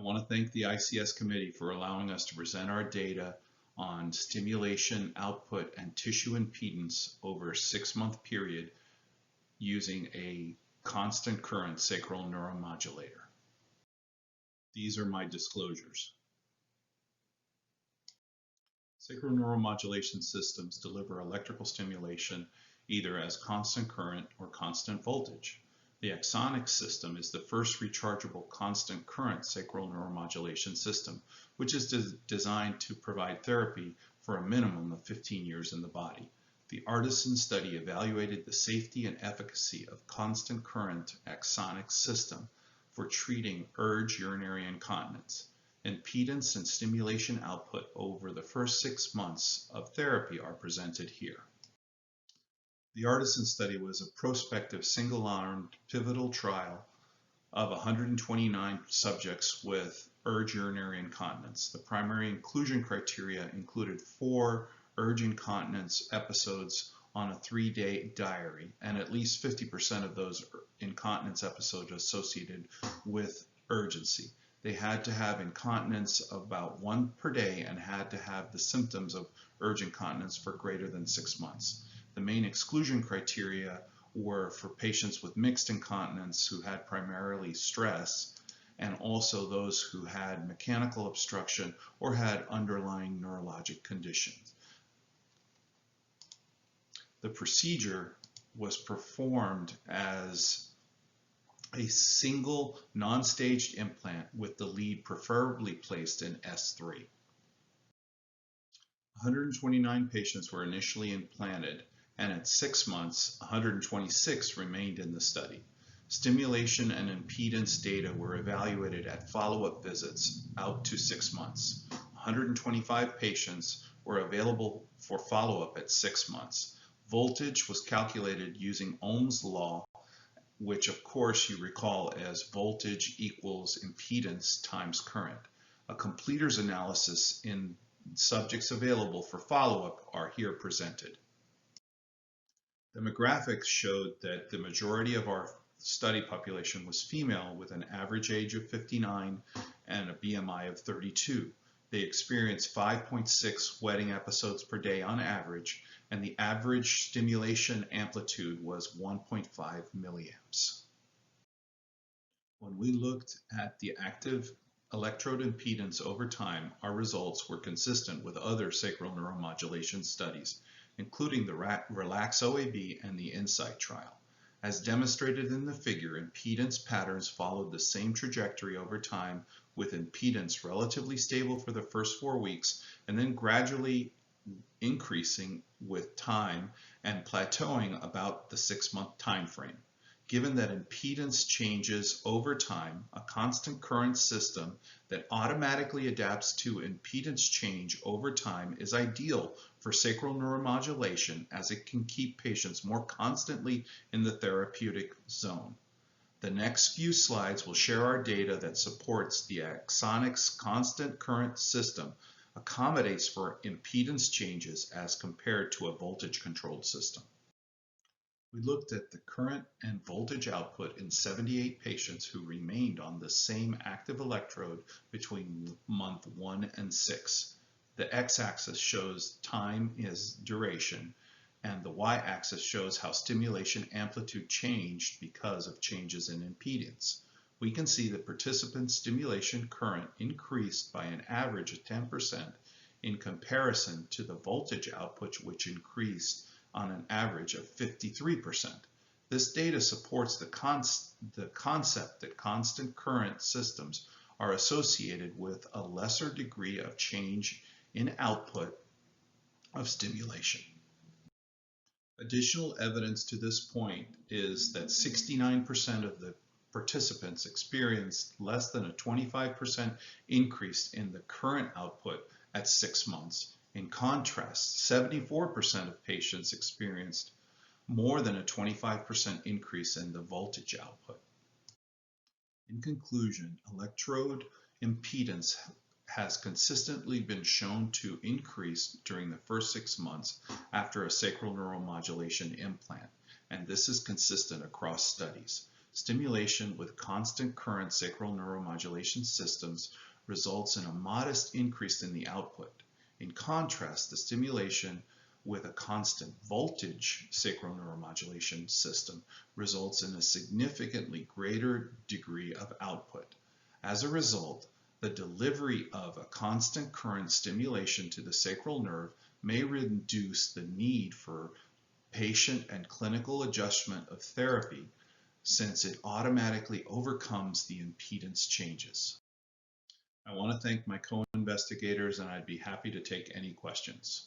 want to thank the ICS committee for allowing us to present our data on stimulation, output, and tissue impedance over a 6-month period using a constant current sacral neuromodulator. These are my disclosures. Sacral neuromodulation systems deliver electrical stimulation either as constant current or constant voltage. The Axonics system is the first rechargeable constant current sacral neuromodulation system, which is designed to provide therapy for a minimum of 15 years in the body. The Artisan study evaluated the safety and efficacy of constant current Axonics system for treating urge urinary incontinence. Impedance and stimulation output over the first 6 months of therapy are presented here. The Artisan study was a prospective single-armed pivotal trial of 129 subjects with urge urinary incontinence. The primary inclusion criteria included 4 urge incontinence episodes on a 3-day diary, and at least 50% of those incontinence episodes associated with urgency. They had to have incontinence about 1 per day and had to have the symptoms of urge incontinence for greater than 6 months. The main exclusion criteria were for patients with mixed incontinence who had primarily stress, and also those who had mechanical obstruction or had underlying neurologic conditions. The procedure was performed as a single non-staged implant with the lead preferably placed in S3. 129 patients were initially implanted, and at 6 months, 126 remained in the study. Stimulation and impedance data were evaluated at follow-up visits out to 6 months. 125 patients were available for follow-up at 6 months. Voltage was calculated using Ohm's law, which of course you recall as voltage equals impedance times current. A completers analysis in subjects available for follow-up are here presented. Demographics showed that the majority of our study population was female with an average age of 59 and a BMI of 32. They experienced 5.6 wetting episodes per day on average, and the average stimulation amplitude was 1.5 milliamps. When we looked at the active electrode impedance over time, our results were consistent with other sacral neuromodulation studies, including the Relax OAB and the Insight trial. As demonstrated in the figure, impedance patterns followed the same trajectory over time, with impedance relatively stable for the first 4 weeks and then gradually increasing with time and plateauing about the 6-month time frame. Given that impedance changes over time, a constant current system that automatically adapts to impedance change over time is ideal for sacral neuromodulation, as it can keep patients more constantly in the therapeutic zone. The next few slides will share our data that supports the Axonics constant current system accommodates for impedance changes as compared to a voltage-controlled system. We looked at the current and voltage output in 78 patients who remained on the same active electrode between month 1 and 6. The x-axis shows time is duration, and the y-axis shows how stimulation amplitude changed because of changes in impedance. We can see that participant stimulation current increased by an average of 10% in comparison to the voltage output, which increased on an average of 53%. This data supports the concept that constant current systems are associated with a lesser degree of change in output of stimulation. Additional evidence to this point is that 69% of the participants experienced less than a 25% increase in the current output at 6 months. In contrast, 74% of patients experienced more than a 25% increase in the voltage output. In conclusion, electrode impedance has consistently been shown to increase during the first 6 months after a sacral neuromodulation implant, and this is consistent across studies. stimulation with constant current sacral neuromodulation systems results in a modest increase in the output. In contrast, the stimulation with a constant voltage sacral neuromodulation system results in a significantly greater degree of output. As a result, the delivery of a constant current stimulation to the sacral nerve may reduce the need for patient and clinical adjustment of therapy since it automatically overcomes the impedance changes. I want to thank my co-investigators, and I'd be happy to take any questions.